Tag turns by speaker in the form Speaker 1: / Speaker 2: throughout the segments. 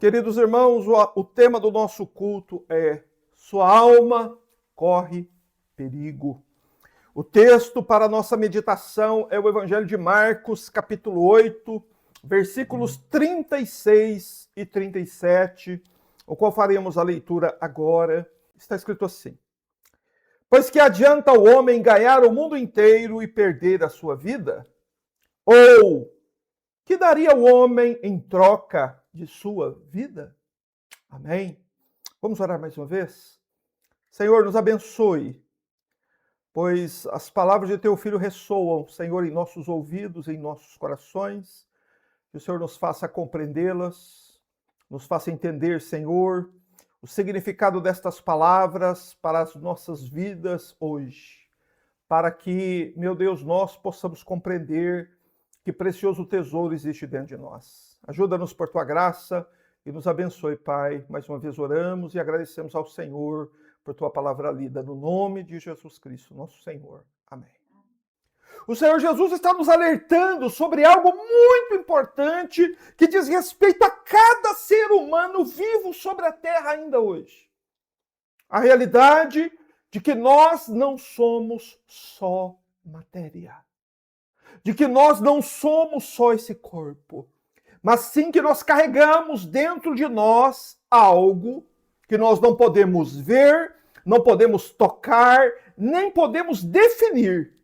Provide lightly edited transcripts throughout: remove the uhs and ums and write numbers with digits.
Speaker 1: Queridos irmãos, o tema do nosso culto é Sua alma corre perigo. O texto para a nossa meditação é o Evangelho de Marcos, capítulo 8, versículos 36 e 37, o qual faremos a leitura agora. Está escrito assim: Pois que adianta o homem ganhar o mundo inteiro e perder a sua vida? Ou que daria o homem em troca de sua vida? Amém? Vamos orar mais uma vez? Senhor, nos abençoe, pois as palavras de teu Filho ressoam, Senhor, em nossos ouvidos, em nossos corações. Que o Senhor nos faça compreendê-las, nos faça entender, Senhor, o significado destas palavras para as nossas vidas hoje. Para que, meu Deus, nós possamos compreender que precioso tesouro existe dentro de nós. Ajuda-nos por tua graça e nos abençoe, Pai. Mais uma vez oramos e agradecemos ao Senhor por tua palavra lida, no nome de Jesus Cristo, nosso Senhor. Amém. O Senhor Jesus está nos alertando sobre algo muito importante que diz respeito a cada ser humano vivo sobre a terra ainda hoje. A realidade de que nós não somos só matéria. De que nós não somos só esse corpo, mas sim que nós carregamos dentro de nós algo que nós não podemos ver, não podemos tocar, nem podemos definir.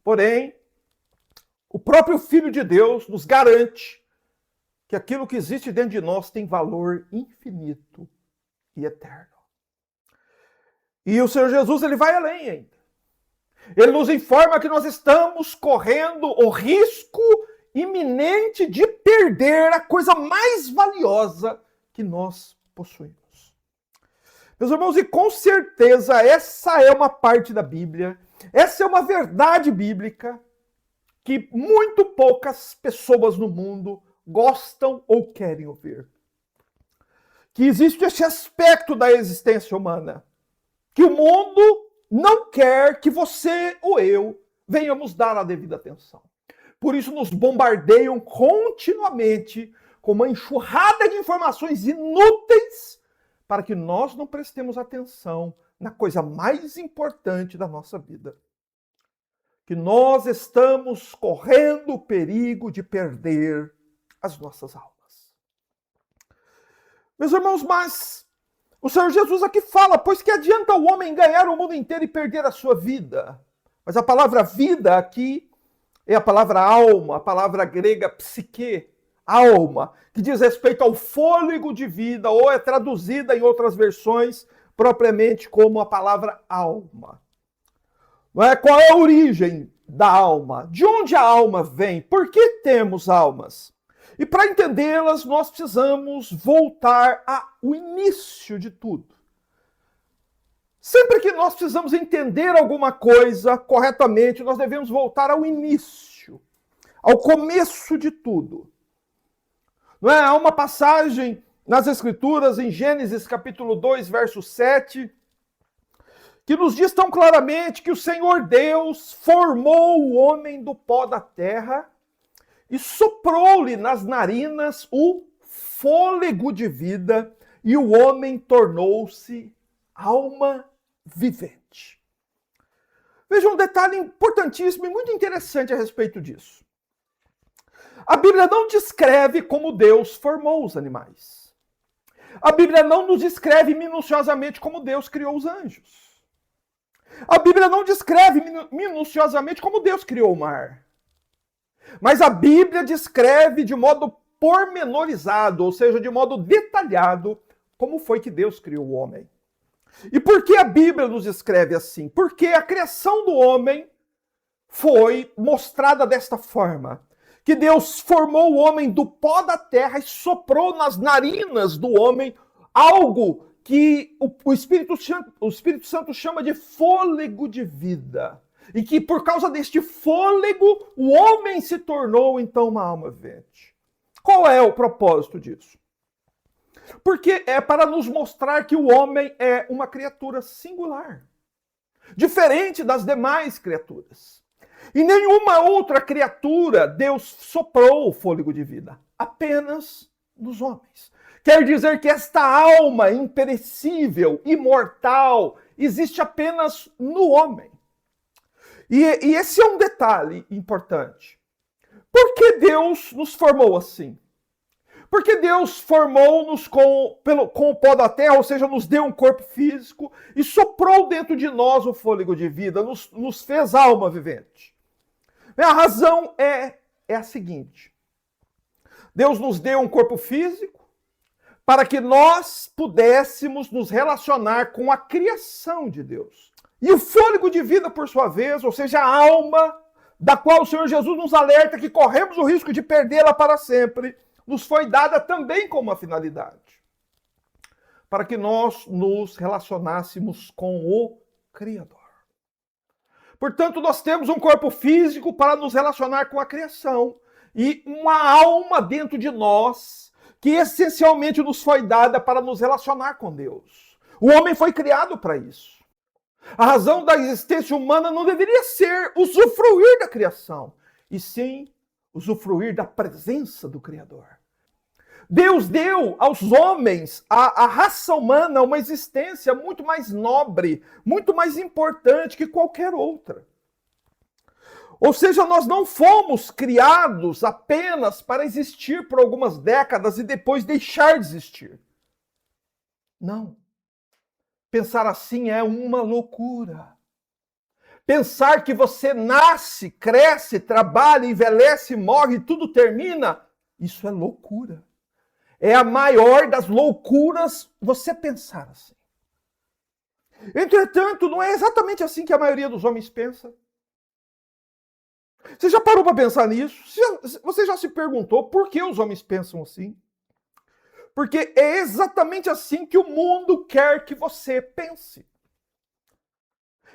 Speaker 1: Porém, o próprio Filho de Deus nos garante que aquilo que existe dentro de nós tem valor infinito e eterno. E o Senhor Jesus, ele vai além ainda. Ele nos informa que nós estamos correndo o risco iminente de perder a coisa mais valiosa que nós possuímos. Meus irmãos, e com certeza essa é uma parte da Bíblia, essa é uma verdade bíblica que muito poucas pessoas no mundo gostam ou querem ouvir. Que existe esse aspecto da existência humana, que o mundo não quer que você ou eu venhamos dar a devida atenção. Por isso nos bombardeiam continuamente com uma enxurrada de informações inúteis para que nós não prestemos atenção na coisa mais importante da nossa vida. Que nós estamos correndo o perigo de perder as nossas almas. Meus irmãos, mas o Senhor Jesus aqui fala, pois que adianta o homem ganhar o mundo inteiro e perder a sua vida? Mas a palavra vida aqui é a palavra alma, a palavra grega psique, alma, que diz respeito ao fôlego de vida, ou é traduzida em outras versões propriamente como a palavra alma. Não é? Qual é a origem da alma? De onde a alma vem? Por que temos almas? E para entendê-las, nós precisamos voltar ao início de tudo. Sempre que nós precisamos entender alguma coisa corretamente, nós devemos voltar ao início, ao começo de tudo. Não é? Há uma passagem nas Escrituras, em Gênesis capítulo 2, verso 7, que nos diz tão claramente que o Senhor Deus formou o homem do pó da terra e soprou-lhe nas narinas o fôlego de vida, e o homem tornou-se alma vivente. Veja um detalhe importantíssimo e muito interessante a respeito disso. A Bíblia não descreve como Deus formou os animais. A Bíblia não nos descreve minuciosamente como Deus criou os anjos. A Bíblia não descreve minuciosamente como Deus criou o mar. Mas a Bíblia descreve de modo pormenorizado, ou seja, de modo detalhado, como foi que Deus criou o homem. E por que a Bíblia nos escreve assim? Porque a criação do homem foi mostrada desta forma. Que Deus formou o homem do pó da terra e soprou nas narinas do homem algo que o Espírito Santo chama de fôlego de vida. E que por causa deste fôlego, o homem se tornou então uma alma vivente. Qual é o propósito disso? Porque é para nos mostrar que o homem é uma criatura singular, diferente das demais criaturas. E nenhuma outra criatura Deus soprou o fôlego de vida, apenas nos homens. Quer dizer que esta alma imperecível, imortal, existe apenas no homem. E esse é um detalhe importante. Por que Deus nos formou assim? Porque Deus formou-nos com o pó da terra, ou seja, nos deu um corpo físico e soprou dentro de nós o fôlego de vida, nos fez alma vivente. A razão é a seguinte: Deus nos deu um corpo físico para que nós pudéssemos nos relacionar com a criação de Deus. E o fôlego de vida, por sua vez, ou seja, a alma, da qual o Senhor Jesus nos alerta que corremos o risco de perdê-la para sempre, nos foi dada também com uma finalidade: para que nós nos relacionássemos com o Criador. Portanto, nós temos um corpo físico para nos relacionar com a criação e uma alma dentro de nós que essencialmente nos foi dada para nos relacionar com Deus. O homem foi criado para isso. A razão da existência humana não deveria ser usufruir da criação, e sim usufruir da presença do Criador. Deus deu aos homens, à raça humana, uma existência muito mais nobre, muito mais importante que qualquer outra. Ou seja, nós não fomos criados apenas para existir por algumas décadas e depois deixar de existir. Não. Pensar assim é uma loucura. Pensar que você nasce, cresce, trabalha, envelhece, morre e tudo termina, isso é loucura. É a maior das loucuras você pensar assim. Entretanto, não é exatamente assim que a maioria dos homens pensa. Você já parou para pensar nisso? Você já se perguntou por que os homens pensam assim? Porque é exatamente assim que o mundo quer que você pense.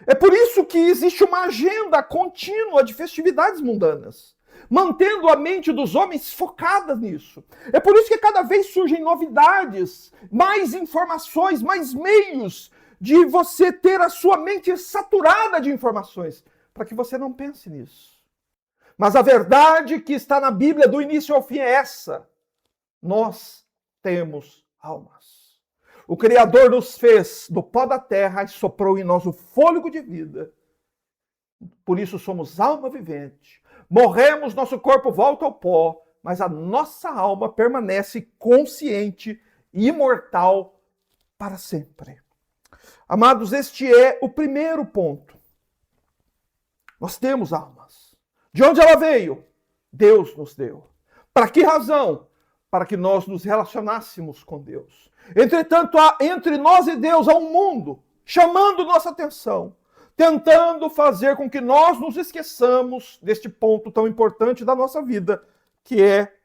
Speaker 1: É por isso que existe uma agenda contínua de festividades mundanas, mantendo a mente dos homens focada nisso. É por isso que cada vez surgem novidades, mais informações, mais meios de você ter a sua mente saturada de informações, para que você não pense nisso. Mas a verdade que está na Bíblia do início ao fim é essa: nós temos almas. O Criador nos fez do pó da terra e soprou em nós o fôlego de vida. Por isso somos alma vivente. Morremos, nosso corpo volta ao pó, mas a nossa alma permanece consciente e imortal para sempre. Amados, este é o primeiro ponto. Nós temos almas. De onde ela veio? Deus nos deu. Para que razão? Para que nós nos relacionássemos com Deus. Entretanto, entre nós e Deus há um mundo chamando nossa atenção, tentando fazer com que nós nos esqueçamos deste ponto tão importante da nossa vida, que é: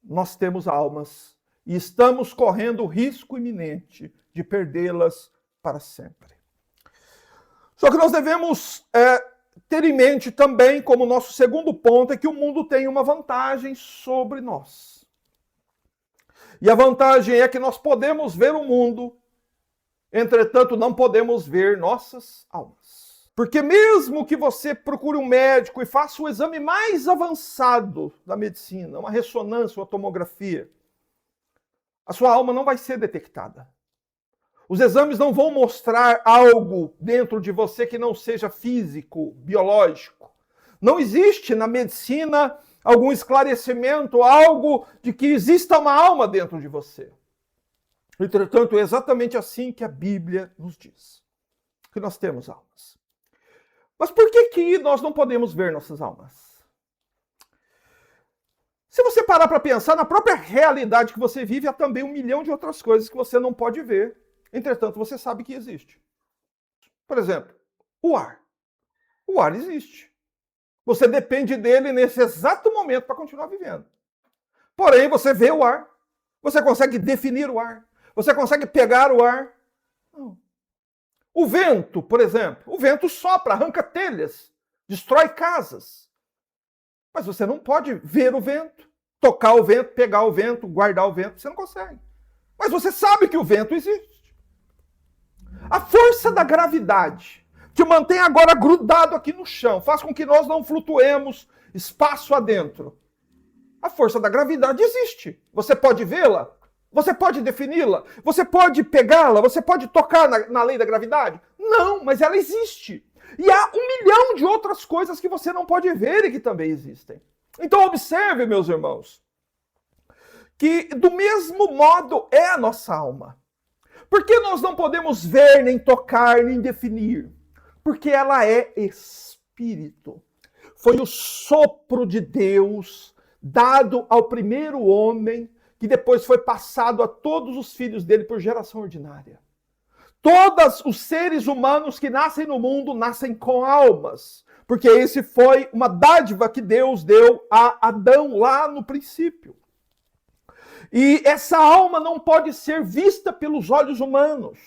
Speaker 1: nós temos almas e estamos correndo o risco iminente de perdê-las para sempre. Só que nós devemos ter em mente também, como nosso segundo ponto, é que o mundo tem uma vantagem sobre nós. E a vantagem é que nós podemos ver o mundo, entretanto não podemos ver nossas almas. Porque mesmo que você procure um médico e faça o exame mais avançado da medicina, uma ressonância, uma tomografia, a sua alma não vai ser detectada. Os exames não vão mostrar algo dentro de você que não seja físico, biológico. Não existe na medicina algum esclarecimento, algo de que exista uma alma dentro de você. Entretanto, é exatamente assim que a Bíblia nos diz, que nós temos almas. Mas por que nós não podemos ver nossas almas? Se você parar para pensar, na própria realidade que você vive, há também 1 milhão de outras coisas que você não pode ver. Entretanto, você sabe que existe. Por exemplo, o ar. O ar existe. Você depende dele nesse exato momento para continuar vivendo. Porém, você vê o ar. Você consegue definir o ar. Você consegue pegar o ar. Não. O vento, por exemplo. O vento sopra, arranca telhas, destrói casas. Mas você não pode ver o vento, tocar o vento, pegar o vento, guardar o vento. Você não consegue. Mas você sabe que o vento existe. A força da gravidade, que mantém agora grudado aqui no chão, faz com que nós não flutuemos espaço adentro. A força da gravidade existe. Você pode vê-la? Você pode defini-la? Você pode pegá-la? Você pode tocar na lei da gravidade? Não, mas ela existe. E há 1 milhão de outras coisas que você não pode ver e que também existem. Então observe, meus irmãos, que do mesmo modo é a nossa alma. Por que nós não podemos ver, nem tocar, nem definir? Porque ela é espírito. Foi o sopro de Deus dado ao primeiro homem, que depois foi passado a todos os filhos dele por geração ordinária. Todos os seres humanos que nascem no mundo nascem com almas, porque esse foi uma dádiva que Deus deu a Adão lá no princípio. E essa alma não pode ser vista pelos olhos humanos,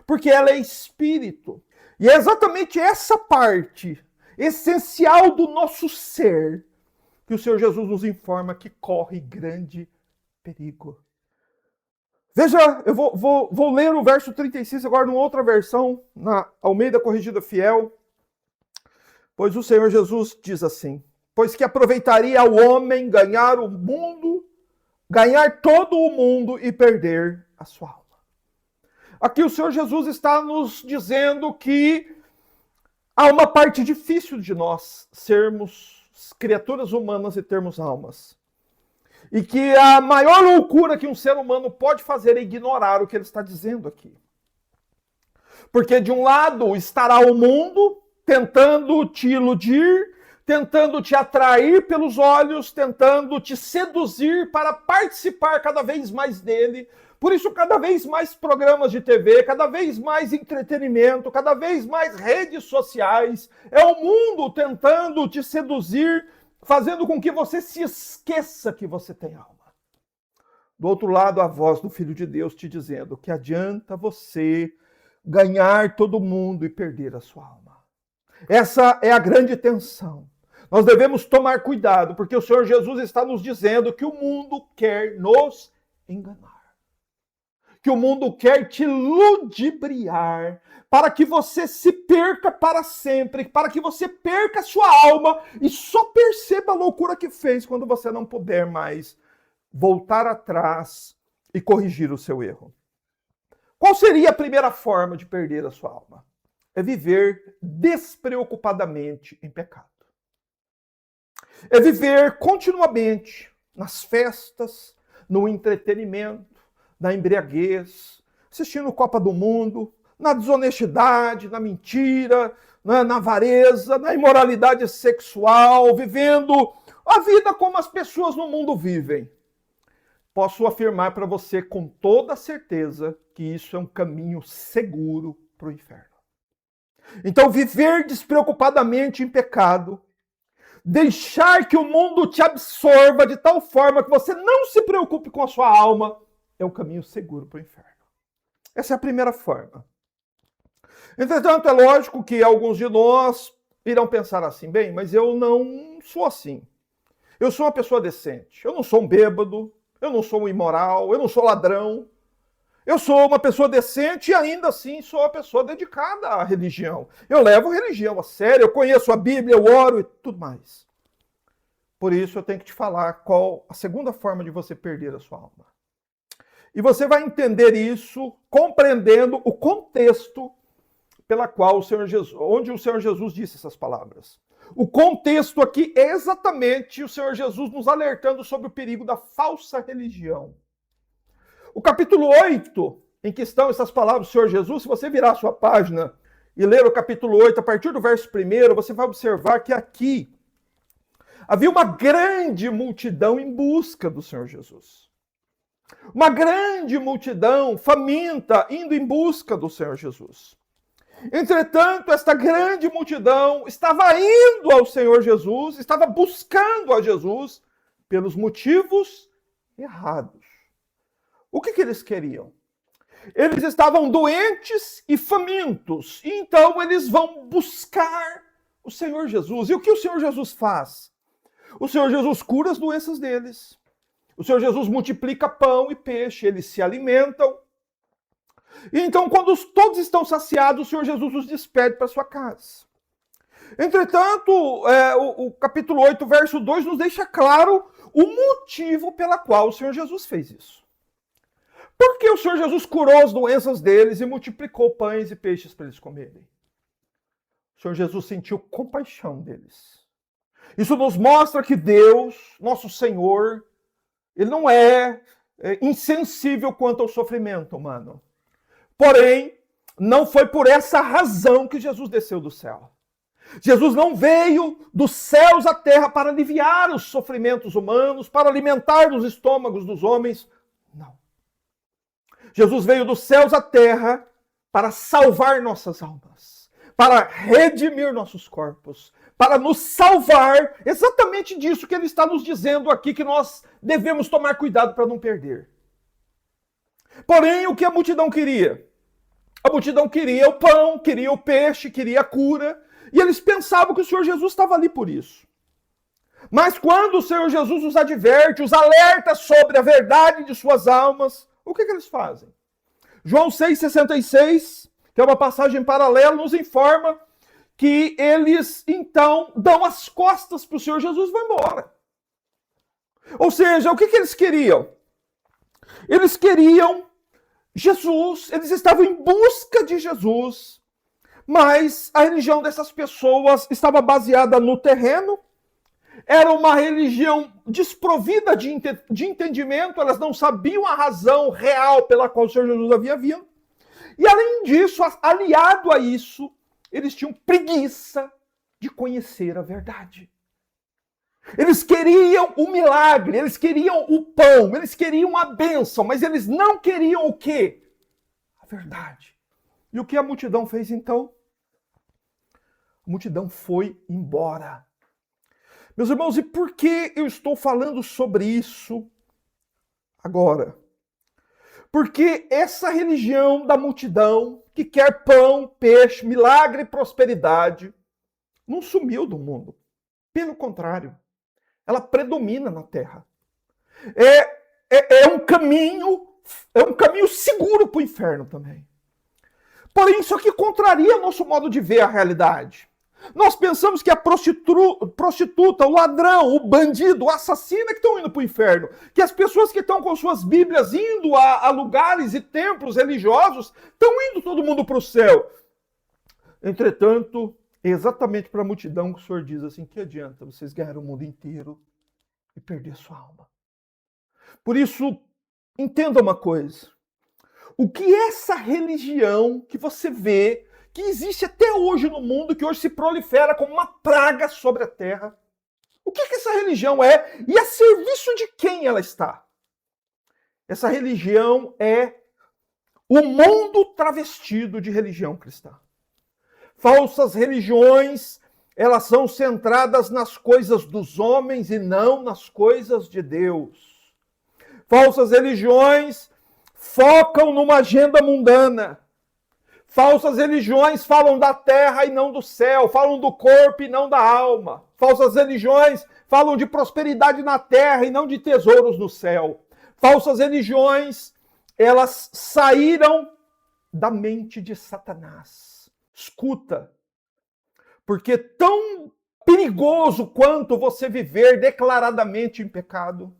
Speaker 1: porque ela é espírito. E é exatamente essa parte essencial do nosso ser que o Senhor Jesus nos informa que corre grande perigo. Veja, eu vou ler o verso 36 agora numa outra versão, na Almeida Corrigida Fiel. Pois o Senhor Jesus diz assim: pois que aproveitaria ao homem ganhar o mundo, ganhar todo o mundo e perder a sua alma. Aqui o Senhor Jesus está nos dizendo que há uma parte difícil de nós sermos criaturas humanas e termos almas. E que a maior loucura que um ser humano pode fazer é ignorar o que ele está dizendo aqui. Porque de um lado estará o mundo tentando te iludir, tentando te atrair pelos olhos, tentando te seduzir para participar cada vez mais dele. Por isso, cada vez mais programas de TV, cada vez mais entretenimento, cada vez mais redes sociais. É o mundo tentando te seduzir, fazendo com que você se esqueça que você tem alma. Do outro lado, a voz do Filho de Deus te dizendo que adianta você ganhar todo mundo e perder a sua alma. Essa é a grande tensão. Nós devemos tomar cuidado, porque o Senhor Jesus está nos dizendo que o mundo quer nos enganar. Que o mundo quer te ludibriar, para que você se perca para sempre, para que você perca a sua alma e só perceba a loucura que fez quando você não puder mais voltar atrás e corrigir o seu erro. Qual seria a primeira forma de perder a sua alma? É viver despreocupadamente em pecado. É viver continuamente nas festas, no entretenimento, na embriaguez, assistindo Copa do Mundo, na desonestidade, na mentira, na avareza, na imoralidade sexual, vivendo a vida como as pessoas no mundo vivem. Posso afirmar para você com toda certeza que isso é um caminho seguro para o inferno. Então, viver despreocupadamente em pecado, deixar que o mundo te absorva de tal forma que você não se preocupe com a sua alma, é o caminho seguro para o inferno. Essa é a primeira forma. Entretanto, é lógico que alguns de nós irão pensar assim, bem, mas eu não sou assim. Eu sou uma pessoa decente. Eu não sou um bêbado, eu não sou um imoral, eu não sou ladrão. Eu sou uma pessoa decente e ainda assim sou uma pessoa dedicada à religião. Eu levo a religião a sério, eu conheço a Bíblia, eu oro e tudo mais. Por isso eu tenho que te falar qual a segunda forma de você perder a sua alma. E você vai entender isso compreendendo o contexto pela qual o Senhor Jesus, onde o Senhor Jesus disse essas palavras. O contexto aqui é exatamente o Senhor Jesus nos alertando sobre o perigo da falsa religião. O capítulo 8, em que estão essas palavras do Senhor Jesus, se você virar a sua página e ler o capítulo 8, a partir do verso 1, você vai observar que aqui havia uma grande multidão em busca do Senhor Jesus. Uma grande multidão faminta indo em busca do Senhor Jesus. Entretanto, esta grande multidão estava indo ao Senhor Jesus, estava buscando a Jesus pelos motivos errados. O que eles queriam? Eles estavam doentes e famintos, e então eles vão buscar o Senhor Jesus. E o que o Senhor Jesus faz? O Senhor Jesus cura as doenças deles. O Senhor Jesus multiplica pão e peixe, eles se alimentam. E então, quando todos estão saciados, o Senhor Jesus os despede para sua casa. Entretanto, o capítulo 8, verso 2, nos deixa claro o motivo pela qual o Senhor Jesus fez isso. Porque o Senhor Jesus curou as doenças deles e multiplicou pães e peixes para eles comerem. O Senhor Jesus sentiu compaixão deles. Isso nos mostra que Deus, nosso Senhor, ele não é insensível quanto ao sofrimento humano. Porém, não foi por essa razão que Jesus desceu do céu. Jesus não veio dos céus à terra para aliviar os sofrimentos humanos, para alimentar os estômagos dos homens. Não. Jesus veio dos céus à terra para salvar nossas almas, para redimir nossos corpos, para nos salvar exatamente disso que ele está nos dizendo aqui, que nós devemos tomar cuidado para não perder. Porém, o que a multidão queria? A multidão queria o pão, queria o peixe, queria a cura, e eles pensavam que o Senhor Jesus estava ali por isso. Mas quando o Senhor Jesus os adverte, os alerta sobre a verdade de suas almas, o que eles fazem? João 6,66, que é uma passagem paralela, nos informa que eles, então, dão as costas para o Senhor Jesus e vão embora. Ou seja, o que eles queriam? Eles queriam Jesus, eles estavam em busca de Jesus, mas a religião dessas pessoas estava baseada no terreno, era uma religião desprovida de entendimento, elas não sabiam a razão real pela qual o Senhor Jesus havia vindo. E além disso, aliado a isso, eles tinham preguiça de conhecer a verdade. Eles queriam o milagre, eles queriam o pão, eles queriam a bênção, mas eles não queriam o quê? A verdade. E o que a multidão fez então? A multidão foi embora. Meus irmãos, e por que eu estou falando sobre isso agora? Porque essa religião da multidão, que quer pão, peixe, milagre e prosperidade, não sumiu do mundo. Pelo contrário, ela predomina na terra. É um caminho seguro para o inferno também. Porém, isso aqui contraria nosso modo de ver a realidade. Nós pensamos que a prostituta, o ladrão, o bandido, o assassino é que estão indo para o inferno. Que as pessoas que estão com suas Bíblias indo a lugares e templos religiosos estão indo todo mundo para o céu. Entretanto, é exatamente para a multidão que o Senhor diz assim, que adianta vocês ganhar o mundo inteiro e perder sua alma. Por isso, entenda uma coisa. O que essa religião que você vê, que existe até hoje no mundo, que hoje se prolifera como uma praga sobre a terra, o que essa religião é e a serviço de quem ela está? Essa religião é o mundo travestido de religião cristã. Falsas religiões, elas são centradas nas coisas dos homens e não nas coisas de Deus. Falsas religiões focam numa agenda mundana. Falsas religiões falam da terra e não do céu, falam do corpo e não da alma. Falsas religiões falam de prosperidade na terra e não de tesouros no céu. Falsas religiões, elas saíram da mente de Satanás. Escuta, porque tão perigoso quanto você viver declaradamente em pecado,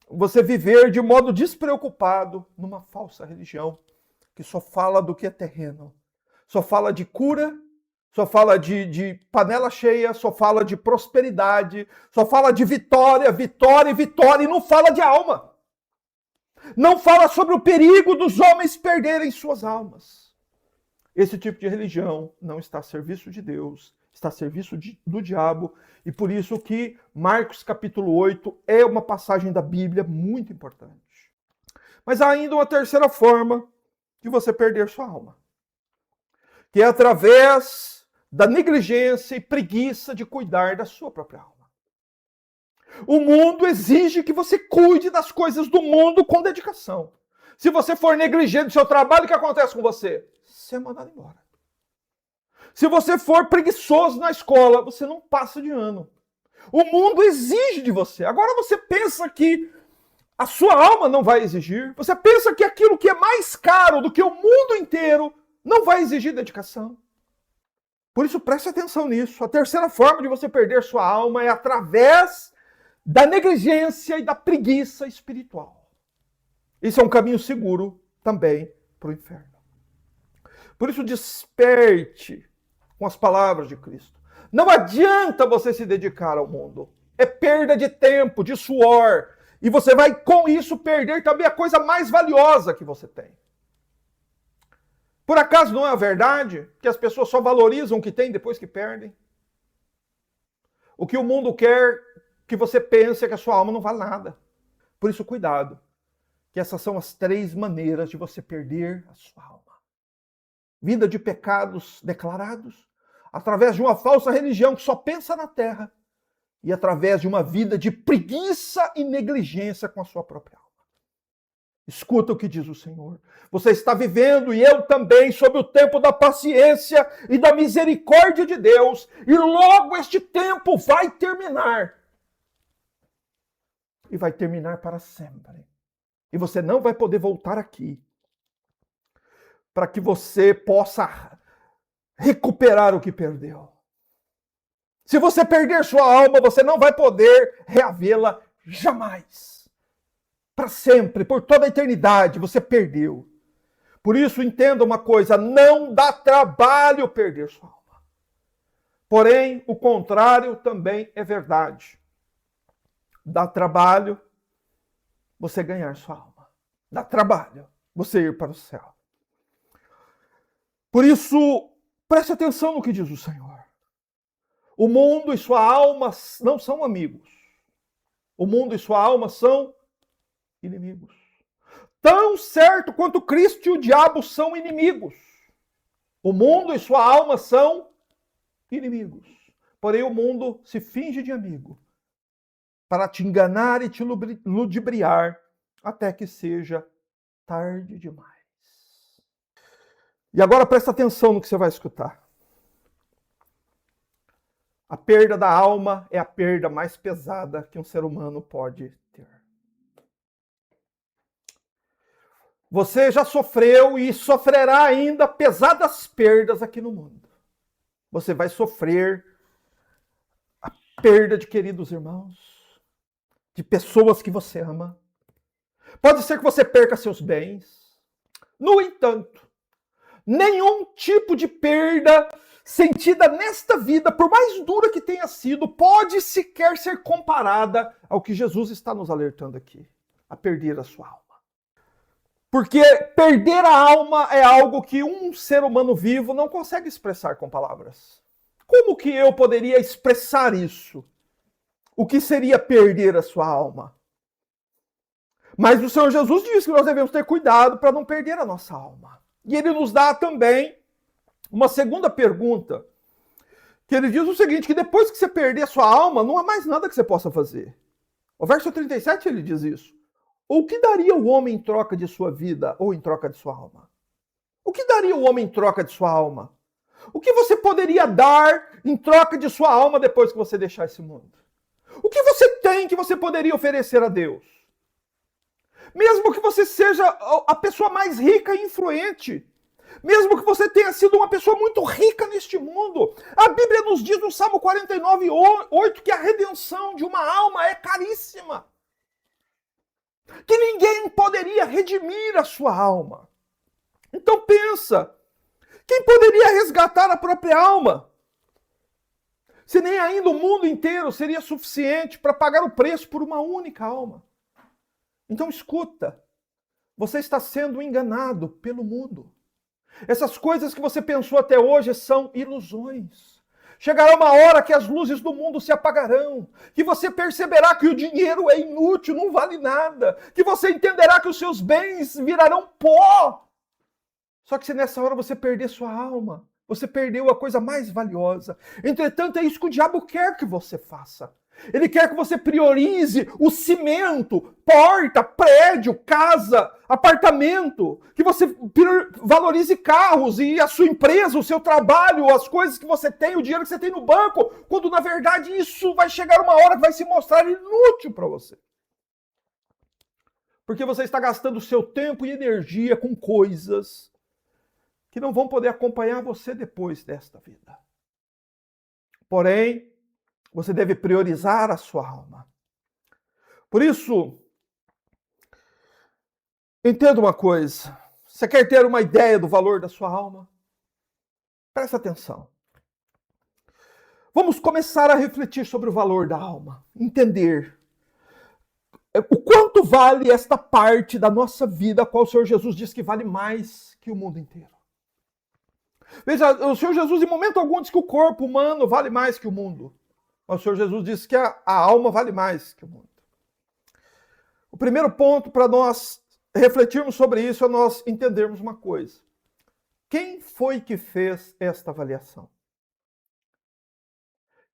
Speaker 1: você viver de modo despreocupado numa falsa religião, que só fala do que é terreno, só fala de cura, só fala de panela cheia, só fala de prosperidade, só fala de vitória, vitória e vitória, e não fala de alma. Não fala sobre o perigo dos homens perderem suas almas. Esse tipo de religião não está a serviço de Deus, está a serviço do diabo, e por isso que Marcos capítulo 8 é uma passagem da Bíblia muito importante. Mas há ainda uma terceira forma de você perder sua alma, que é através da negligência e preguiça de cuidar da sua própria alma. O mundo exige que você cuide das coisas do mundo com dedicação. Se você for negligente do seu trabalho, o que acontece com você? Você é mandado embora. Se você for preguiçoso na escola, você não passa de ano. O mundo exige de você. Agora você pensa que a sua alma não vai exigir. Você pensa que aquilo que é mais caro do que o mundo inteiro não vai exigir dedicação. Por isso, preste atenção nisso. A terceira forma de você perder sua alma é através da negligência e da preguiça espiritual. Isso é um caminho seguro também para o inferno. Por isso, desperte com as palavras de Cristo. Não adianta você se dedicar ao mundo. É perda de tempo, de suor. E você vai, com isso, perder também a coisa mais valiosa que você tem. Por acaso não é a verdade que as pessoas só valorizam o que têm depois que perdem? O que o mundo quer que você pense é que a sua alma não vale nada. Por isso, cuidado, que essas são as 3 maneiras de você perder a sua alma. Vida de pecados declarados, através de uma falsa religião que só pensa na terra, e através de uma vida de preguiça e negligência com a sua própria alma. Escuta o que diz o Senhor. Você está vivendo, e eu também, sob o tempo da paciência e da misericórdia de Deus, e logo este tempo vai terminar. E vai terminar para sempre. E você não vai poder voltar aqui para que você possa recuperar o que perdeu. Se você perder sua alma, você não vai poder reavê-la jamais. Para sempre, por toda a eternidade, você perdeu. Por isso, entenda uma coisa, não dá trabalho perder sua alma. Porém, o contrário também é verdade. Dá trabalho você ganhar sua alma. Dá trabalho você ir para o céu. Por isso, preste atenção no que diz o Senhor. O mundo e sua alma não são amigos. O mundo e sua alma são inimigos. Tão certo quanto Cristo e o diabo são inimigos. O mundo e sua alma são inimigos. Porém, o mundo se finge de amigo para te enganar e te ludibriar até que seja tarde demais. E agora presta atenção no que você vai escutar. A perda da alma é a perda mais pesada que um ser humano pode ter. Você já sofreu e sofrerá ainda pesadas perdas aqui no mundo. Você vai sofrer a perda de queridos irmãos, de pessoas que você ama. Pode ser que você perca seus bens. No entanto, nenhum tipo de perda sentida nesta vida, por mais dura que tenha sido, pode sequer ser comparada ao que Jesus está nos alertando aqui, a perder a sua alma. Porque perder a alma é algo que um ser humano vivo não consegue expressar com palavras. Como que eu poderia expressar isso? O que seria perder a sua alma? Mas o Senhor Jesus disse que nós devemos ter cuidado para não perder a nossa alma. E ele nos dá também uma segunda pergunta, que ele diz o seguinte, que depois que você perder a sua alma, não há mais nada que você possa fazer. O verso 37 ele diz isso. O que daria o homem em troca de sua vida ou em troca de sua alma? O que daria o homem em troca de sua alma? O que você poderia dar em troca de sua alma depois que você deixar esse mundo? O que você tem que você poderia oferecer a Deus? Mesmo que você seja a pessoa mais rica e influente, mesmo que você tenha sido uma pessoa muito rica neste mundo, a Bíblia nos diz no Salmo 49:8 que a redenção de uma alma é caríssima. Que ninguém poderia redimir a sua alma. Então pensa, quem poderia resgatar a própria alma? Se nem ainda o mundo inteiro seria suficiente para pagar o preço por uma única alma. Então escuta, você está sendo enganado pelo mundo. Essas coisas que você pensou até hoje são ilusões. Chegará uma hora que as luzes do mundo se apagarão, que você perceberá que o dinheiro é inútil, não vale nada, que você entenderá que os seus bens virarão pó. Só que se nessa hora você perder sua alma, você perdeu a coisa mais valiosa. Entretanto, é isso que o diabo quer que você faça. Ele quer que você priorize o cimento, porta, prédio, casa, apartamento. Que você valorize carros e a sua empresa, o seu trabalho, as coisas que você tem, o dinheiro que você tem no banco. Quando, na verdade, isso vai chegar uma hora que vai se mostrar inútil para você. Porque você está gastando o seu tempo e energia com coisas que não vão poder acompanhar você depois desta vida. Porém, você deve priorizar a sua alma. Por isso, Entenda uma coisa. Você quer ter uma ideia do valor da sua alma? Presta atenção. Vamos começar a refletir sobre o valor da alma. Entender o quanto vale esta parte da nossa vida, a qual o Senhor Jesus diz que vale mais que o mundo inteiro. Veja, o Senhor Jesus em momento algum diz que o corpo humano vale mais que o mundo. Mas o Senhor Jesus diz que a alma vale mais que o mundo. O primeiro ponto para nós refletirmos sobre isso é nós entendermos uma coisa. Quem foi que fez esta avaliação?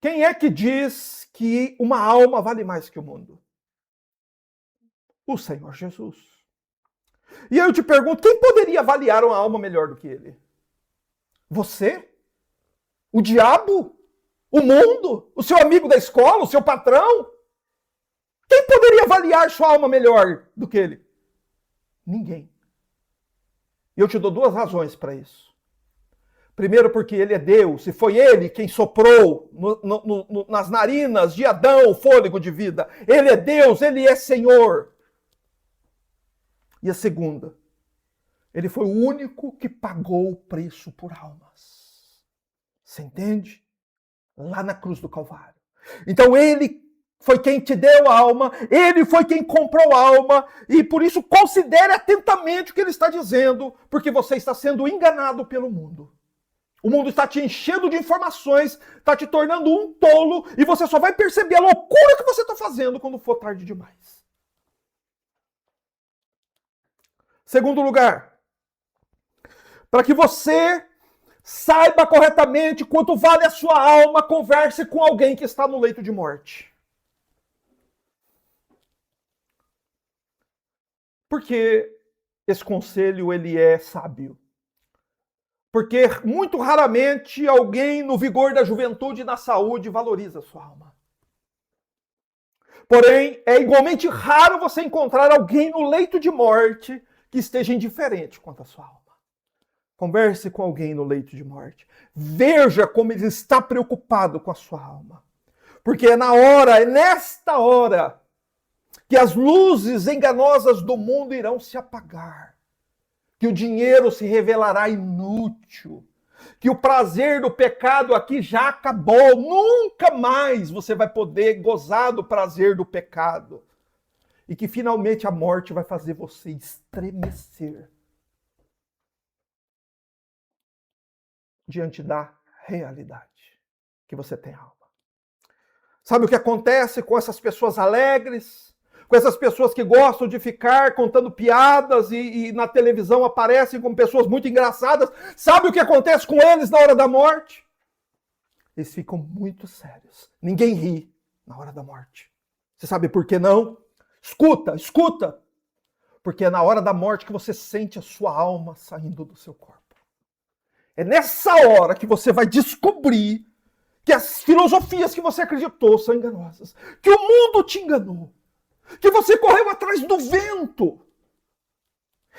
Speaker 1: Quem é que diz que uma alma vale mais que o mundo? O Senhor Jesus. E eu te pergunto, quem poderia avaliar uma alma melhor do que ele? Você? O diabo? O mundo? O seu amigo da escola? O seu patrão? Quem poderia avaliar sua alma melhor do que ele? Ninguém. E eu te dou duas razões para isso. Primeiro, porque ele é Deus, e foi ele quem soprou nas narinas de Adão o fôlego de vida. Ele é Deus, ele é Senhor. E a segunda, ele foi o único que pagou o preço por almas. Você entende? Lá na cruz do Calvário. Então ele foi quem te deu a alma, ele foi quem comprou a alma, e por isso considere atentamente o que ele está dizendo, porque você está sendo enganado pelo mundo. O mundo está te enchendo de informações, está te tornando um tolo, e você só vai perceber a loucura que você está fazendo quando for tarde demais. Segundo lugar, para que você saiba corretamente quanto vale a sua alma, converse com alguém que está no leito de morte. Porque esse conselho ele é sábio. Porque muito raramente alguém no vigor da juventude e na saúde valoriza a sua alma. Porém, é igualmente raro você encontrar alguém no leito de morte que esteja indiferente quanto à sua alma. Converse com alguém no leito de morte. Veja como ele está preocupado com a sua alma. Porque é nesta hora, que as luzes enganosas do mundo irão se apagar. Que o dinheiro se revelará inútil. Que o prazer do pecado aqui já acabou. Nunca mais você vai poder gozar do prazer do pecado. E que finalmente a morte vai fazer você estremecer diante da realidade que você tem alma. Sabe o que acontece com essas pessoas alegres? Com essas pessoas que gostam de ficar contando piadas e na televisão aparecem como pessoas muito engraçadas? Sabe o que acontece com eles na hora da morte? Eles ficam muito sérios. Ninguém ri na hora da morte. Você sabe por que não? Escuta. Porque é na hora da morte que você sente a sua alma saindo do seu corpo. É nessa hora que você vai descobrir que as filosofias que você acreditou são enganosas. Que o mundo te enganou. Que você correu atrás do vento.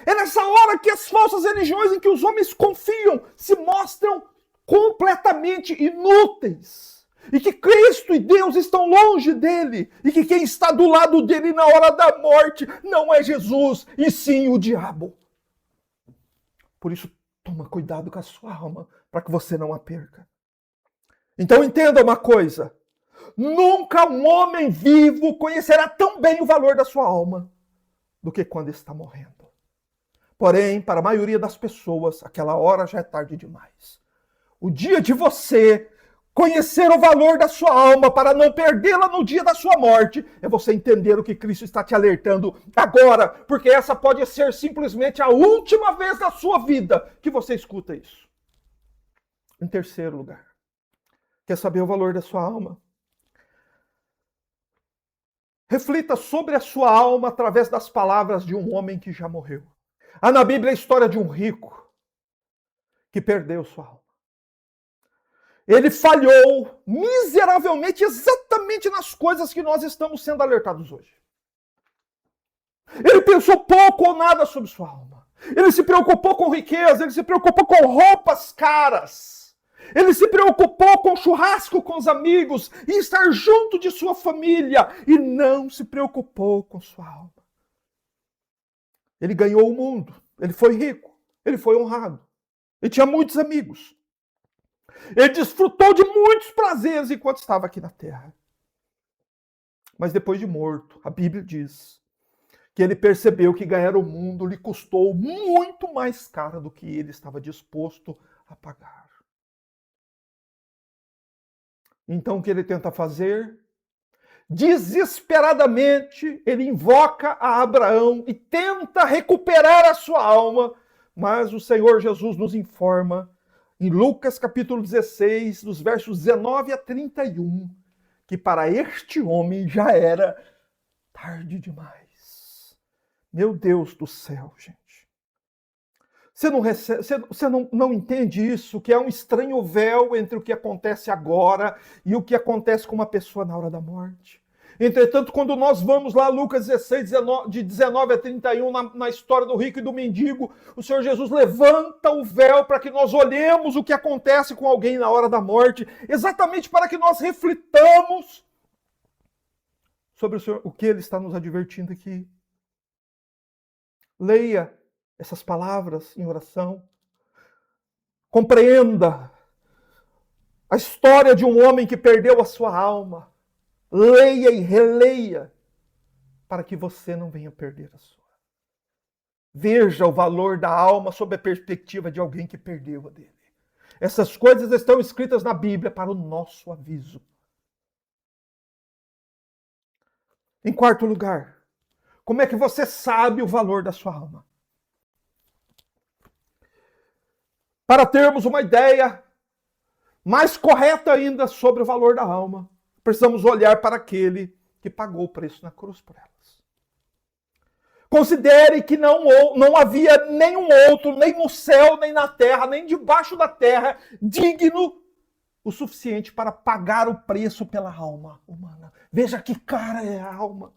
Speaker 1: É nessa hora que as falsas religiões em que os homens confiam se mostram completamente inúteis. E que Cristo e Deus estão longe dele. E que quem está do lado dele na hora da morte não é Jesus, e sim o diabo. Por isso, toma cuidado com a sua alma, para que você não a perca. Então entenda uma coisa. Nunca um homem vivo conhecerá tão bem o valor da sua alma do que quando está morrendo. Porém, para a maioria das pessoas, aquela hora já é tarde demais. O dia de você conhecer o valor da sua alma para não perdê-la no dia da sua morte é você entender o que Cristo está te alertando agora, porque essa pode ser simplesmente a última vez da sua vida que você escuta isso. Em terceiro lugar, quer saber o valor da sua alma? Reflita sobre a sua alma através das palavras de um homem que já morreu. Há na Bíblia a história de um rico que perdeu sua alma. Ele falhou miseravelmente exatamente nas coisas que nós estamos sendo alertados hoje. Ele pensou pouco ou nada sobre sua alma. Ele se preocupou com riqueza, ele se preocupou com roupas caras. Ele se preocupou com churrasco com os amigos e estar junto de sua família. E não se preocupou com sua alma. Ele ganhou o mundo, ele foi rico, ele foi honrado, ele tinha muitos amigos. Ele desfrutou de muitos prazeres enquanto estava aqui na terra. Mas depois de morto, a Bíblia diz que ele percebeu que ganhar o mundo lhe custou muito mais caro do que ele estava disposto a pagar. Então o que ele tenta fazer? Desesperadamente, ele invoca a Abraão e tenta recuperar a sua alma, mas o Senhor Jesus nos informa, em Lucas capítulo 16, dos versos 19 a 31, que para este homem já era tarde demais. Meu Deus do céu, gente. Você não entende isso, que é um estranho véu entre o que acontece agora e o que acontece com uma pessoa na hora da morte. Entretanto, quando nós vamos lá, Lucas 16, de 19 a 31, na história do rico e do mendigo, o Senhor Jesus levanta o véu para que nós olhemos o que acontece com alguém na hora da morte, exatamente para que nós reflitamos sobre o que ele está nos advertindo aqui. Leia essas palavras em oração. Compreenda a história de um homem que perdeu a sua alma. Leia e releia para que você não venha perder a sua. Veja o valor da alma sob a perspectiva de alguém que perdeu a dele. Essas coisas estão escritas na Bíblia para o nosso aviso. Em quarto lugar, como é que você sabe o valor da sua alma? Para termos uma ideia mais correta ainda sobre o valor da alma, precisamos olhar para aquele que pagou o preço na cruz por elas. Considere que não havia nenhum outro, nem no céu, nem na terra, nem debaixo da terra, digno o suficiente para pagar o preço pela alma humana. Veja que cara é a alma.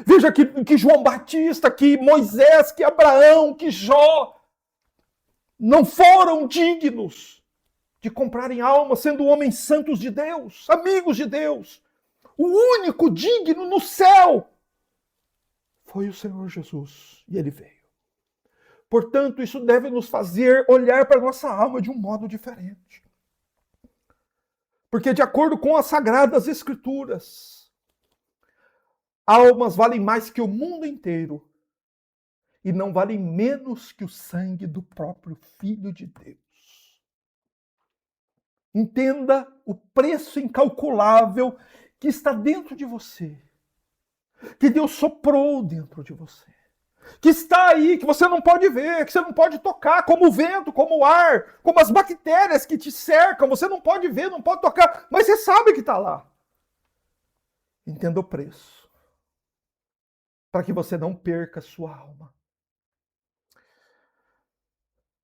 Speaker 1: Veja que João Batista, que Moisés, que Abraão, que Jó não foram dignos de comprarem alma, sendo homens santos de Deus, amigos de Deus. O único digno no céu foi o Senhor Jesus, e ele veio. Portanto, isso deve nos fazer olhar para a nossa alma de um modo diferente. Porque, de acordo com as Sagradas Escrituras, almas valem mais que o mundo inteiro e não valem menos que o sangue do próprio Filho de Deus. Entenda o preço incalculável que está dentro de você, que Deus soprou dentro de você, que está aí, que você não pode ver, que você não pode tocar, como o vento, como o ar, como as bactérias que te cercam, você não pode ver, não pode tocar, mas você sabe que está lá. Entenda o preço, para que você não perca sua alma.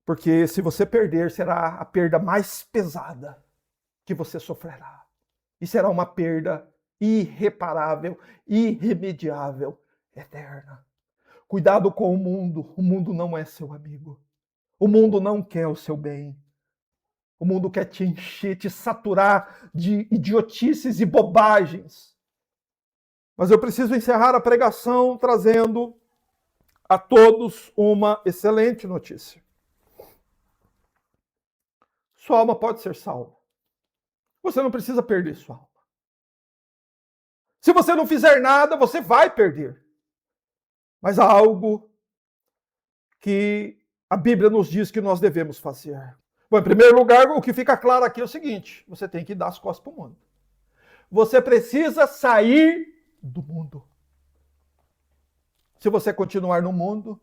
Speaker 1: Porque se você perder, será a perda mais pesada que você sofrerá. E será uma perda irreparável, irremediável, eterna. Cuidado com o mundo não é seu amigo. O mundo não quer o seu bem. O mundo quer te encher, te saturar de idiotices e bobagens. Mas eu preciso encerrar a pregação trazendo a todos uma excelente notícia. Sua alma pode ser salva. Você não precisa perder sua alma. Se você não fizer nada, você vai perder. Mas há algo que a Bíblia nos diz que nós devemos fazer. Bom, em primeiro lugar, o que fica claro aqui é o seguinte: você tem que dar as costas para o mundo. Você precisa sair do mundo. Se você continuar no mundo,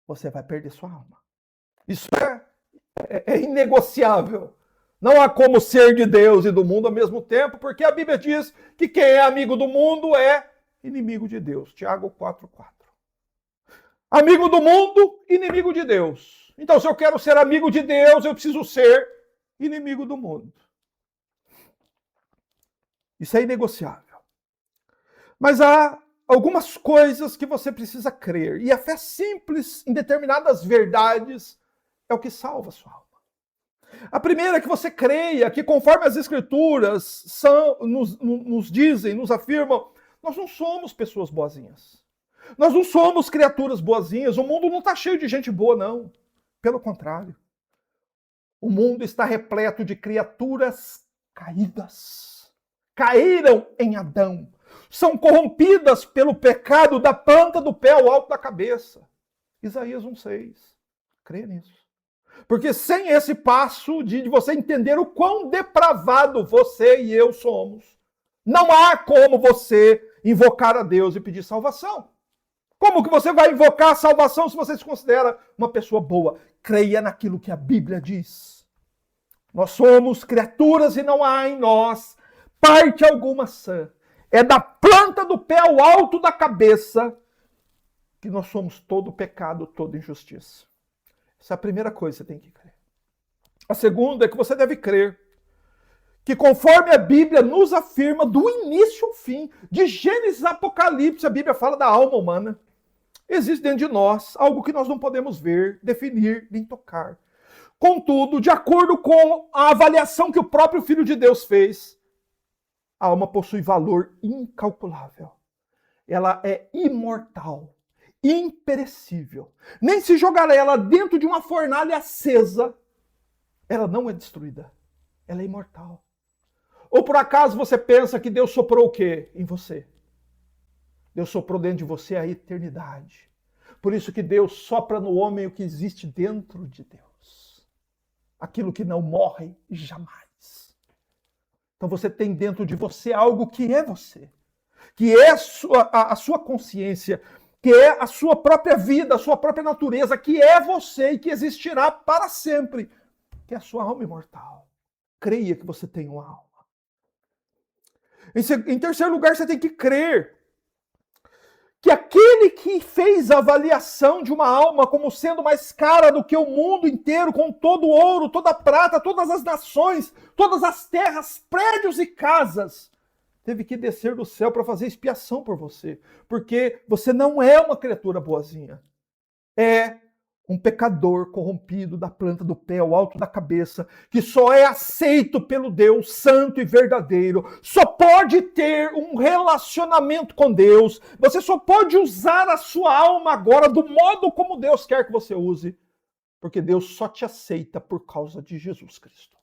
Speaker 1: você vai perder sua alma. Isso é inegociável. Não há como ser de Deus e do mundo ao mesmo tempo, porque a Bíblia diz que quem é amigo do mundo é inimigo de Deus. Tiago 4:4. Amigo do mundo, inimigo de Deus. Então, se eu quero ser amigo de Deus, eu preciso ser inimigo do mundo. Isso é inegociável. Mas há algumas coisas que você precisa crer. E a fé simples em determinadas verdades é o que salva a sua alma. A primeira é que você creia que, conforme as Escrituras nos dizem, nos afirmam, nós não somos pessoas boazinhas. Nós não somos criaturas boazinhas, o mundo não está cheio de gente boa, não. Pelo contrário. O mundo está repleto de criaturas caídas. Caíram em Adão. São corrompidas pelo pecado da planta do pé ao alto da cabeça. Isaías 1,6. Crê nisso. Porque sem esse passo de você entender o quão depravado você e eu somos, não há como você invocar a Deus e pedir salvação. Como que você vai invocar a salvação se você se considera uma pessoa boa? Creia naquilo que a Bíblia diz. Nós somos criaturas e não há em nós parte alguma sã. É da planta do pé ao alto da cabeça que nós somos todo pecado, toda injustiça. Essa é a primeira coisa que você tem que crer. A segunda é que você deve crer que conforme a Bíblia nos afirma, do início ao fim, de Gênesis a Apocalipse, a Bíblia fala da alma humana. Existe dentro de nós algo que nós não podemos ver, definir, nem tocar. Contudo, de acordo com a avaliação que o próprio Filho de Deus fez, a alma possui valor incalculável. Ela é imortal, imperecível. Nem se jogar ela dentro de uma fornalha acesa, ela não é destruída. Ela é imortal. Ou por acaso você pensa que Deus soprou o quê em você? Deus soprou dentro de você a eternidade. Por isso que Deus sopra no homem o que existe dentro de Deus. Aquilo que não morre jamais. Então você tem dentro de você algo que é você. Que é a sua consciência. Que é a sua própria vida, a sua própria natureza. Que é você e que existirá para sempre. Que é a sua alma imortal. Creia que você tem uma alma. Em terceiro lugar, você tem que crer que aquele que fez a avaliação de uma alma como sendo mais cara do que o mundo inteiro, com todo o ouro, toda a prata, todas as nações, todas as terras, prédios e casas, teve que descer do céu para fazer expiação por você. Porque você não é uma criatura boazinha. É um pecador corrompido da planta do pé ao alto da cabeça, que só é aceito pelo Deus santo e verdadeiro, só pode ter um relacionamento com Deus, você só pode usar a sua alma agora do modo como Deus quer que você use, porque Deus só te aceita por causa de Jesus Cristo.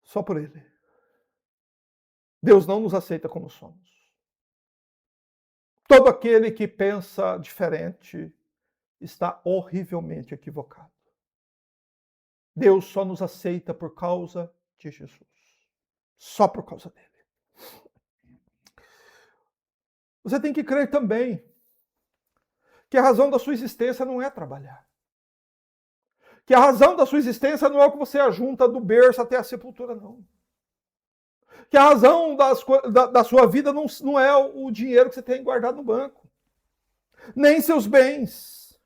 Speaker 1: Só por Ele. Deus não nos aceita como somos. Todo aquele que pensa diferente está horrivelmente equivocado. Deus só nos aceita por causa de Jesus. Só por causa dele. Você tem que crer também que a razão da sua existência não é trabalhar. Que a razão da sua existência não é o que você ajunta do berço até a sepultura, não. Que a razão da sua vida não é o dinheiro que você tem guardado no banco. Nem seus bens.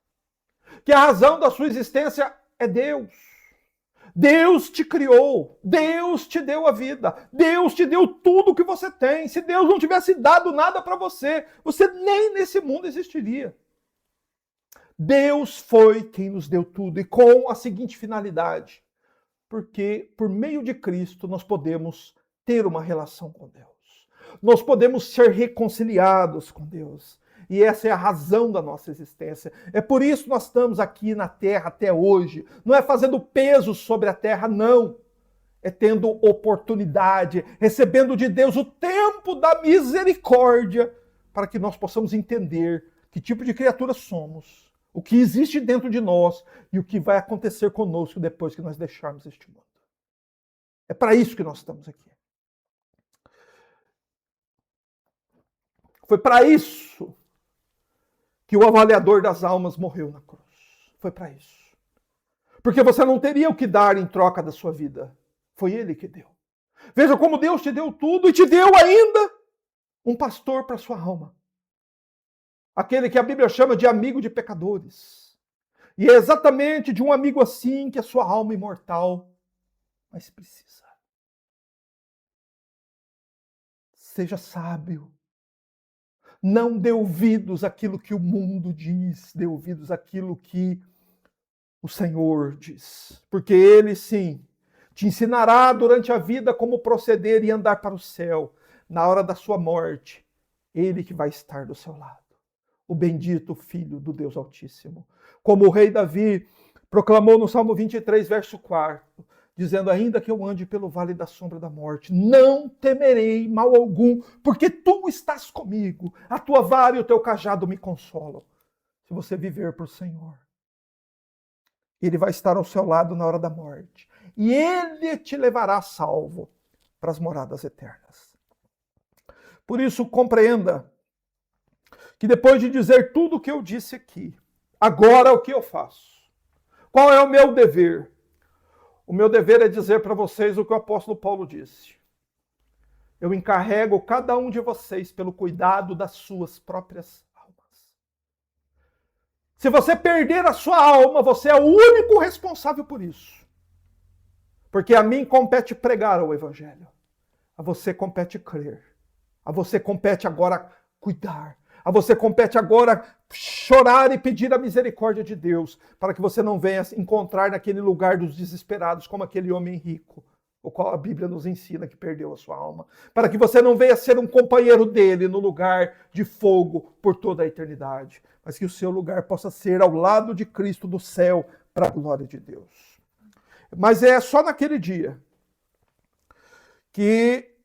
Speaker 1: Que a razão da sua existência é Deus. Deus te criou. Deus te deu a vida. Deus te deu tudo o que você tem. Se Deus não tivesse dado nada para você, você nem nesse mundo existiria. Deus foi quem nos deu tudo e com a seguinte finalidade. Porque por meio de Cristo nós podemos ter uma relação com Deus. Nós podemos ser reconciliados com Deus. E essa é a razão da nossa existência. É por isso que nós estamos aqui na terra até hoje. Não é fazendo peso sobre a terra, não. É tendo oportunidade, recebendo de Deus o tempo da misericórdia, para que nós possamos entender que tipo de criatura somos, o que existe dentro de nós e o que vai acontecer conosco depois que nós deixarmos este mundo. É para isso que nós estamos aqui. Foi para isso que o avaliador das almas morreu na cruz. Foi para isso. Porque você não teria o que dar em troca da sua vida. Foi Ele que deu. Veja como Deus te deu tudo e te deu ainda um pastor para sua alma. Aquele que a Bíblia chama de amigo de pecadores. E é exatamente de um amigo assim que a sua alma imortal mais precisa. Seja sábio. Não dê ouvidos àquilo que o mundo diz, dê ouvidos àquilo que o Senhor diz. Porque Ele, sim, Te ensinará durante a vida como proceder e andar para o céu. Na hora da sua morte, Ele que vai estar do seu lado. O bendito Filho do Deus Altíssimo. Como o rei Davi proclamou no Salmo 23, verso 4, dizendo: ainda que eu ande pelo vale da sombra da morte, não temerei mal algum, porque tu estás comigo. A tua vara e o teu cajado me consolam. Se você viver para o Senhor, Ele vai estar ao seu lado na hora da morte. E Ele te levará salvo para as moradas eternas. Por isso, compreenda que depois de dizer tudo o que eu disse aqui, agora o que eu faço? Qual é o meu dever? O meu dever é dizer para vocês o que o apóstolo Paulo disse. Eu encarrego cada um de vocês pelo cuidado das suas próprias almas. Se você perder a sua alma, você é o único responsável por isso. Porque a mim compete pregar o evangelho. A você compete crer. A você compete agora cuidar. A você compete agora chorar e pedir a misericórdia de Deus, para que você não venha encontrar naquele lugar dos desesperados, como aquele homem rico, o qual a Bíblia nos ensina que perdeu a sua alma. Para que você não venha ser um companheiro dele no lugar de fogo por toda a eternidade, mas que o seu lugar possa ser ao lado de Cristo no céu, para a glória de Deus. Mas é só naquele dia que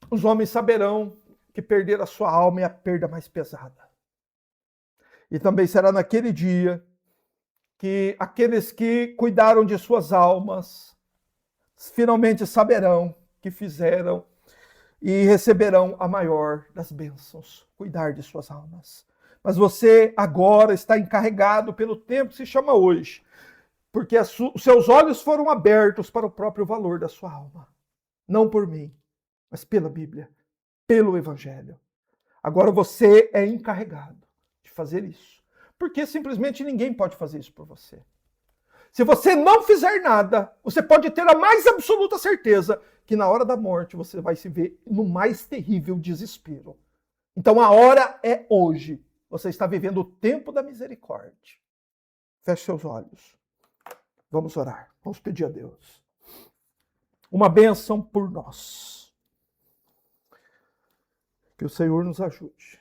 Speaker 1: os homens saberão que perder a sua alma é a perda mais pesada. E também será naquele dia que aqueles que cuidaram de suas almas finalmente saberão que fizeram e receberão a maior das bênçãos, cuidar de suas almas. Mas você agora está encarregado pelo tempo que se chama hoje, porque os seus olhos foram abertos para o próprio valor da sua alma. Não por mim, mas pela Bíblia, pelo Evangelho. Agora você é encarregado de fazer isso. Porque simplesmente ninguém pode fazer isso por você. Se você não fizer nada, você pode ter a mais absoluta certeza que na hora da morte você vai se ver no mais terrível desespero. Então a hora é hoje. Você está vivendo o tempo da misericórdia. Feche seus olhos. Vamos orar. Vamos pedir a Deus uma bênção por nós. Que o Senhor nos ajude.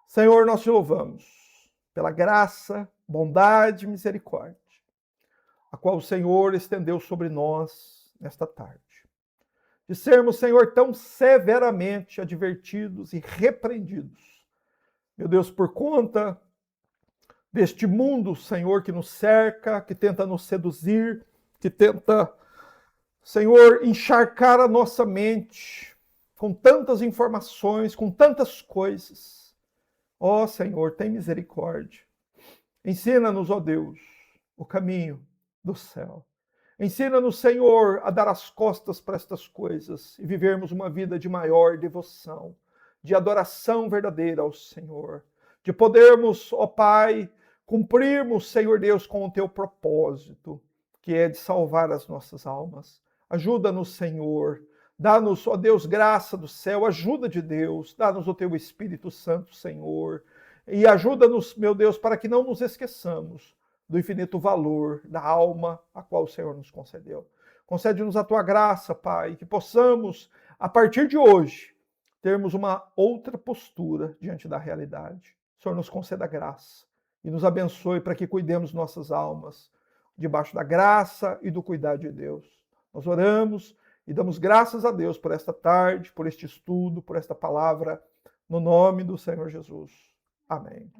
Speaker 1: Senhor, nós te louvamos pela graça, bondade e misericórdia, a qual o Senhor estendeu sobre nós nesta tarde. De sermos, Senhor, tão severamente advertidos e repreendidos, meu Deus, por conta deste mundo, Senhor, que nos cerca, que tenta nos seduzir, que tenta, Senhor, encharcar a nossa mente com tantas informações, com tantas coisas. Ó Senhor, tem misericórdia. Ensina-nos, ó Deus, o caminho do céu. Ensina-nos, Senhor, a dar as costas para estas coisas e vivermos uma vida de maior devoção, de adoração verdadeira ao Senhor. De podermos, ó Pai, cumprirmos, Senhor Deus, com o teu propósito, que é de salvar as nossas almas. Ajuda-nos, Senhor. Dá-nos, ó Deus, graça do céu, ajuda de Deus. Dá-nos o teu Espírito Santo, Senhor. E ajuda-nos, meu Deus, para que não nos esqueçamos do infinito valor da alma a qual o Senhor nos concedeu. Concede-nos a tua graça, Pai, que possamos, a partir de hoje, termos uma outra postura diante da realidade. O Senhor nos conceda graça e nos abençoe para que cuidemos nossas almas debaixo da graça e do cuidado de Deus. Nós oramos e damos graças a Deus por esta tarde, por este estudo, por esta palavra, no nome do Senhor Jesus. Amém.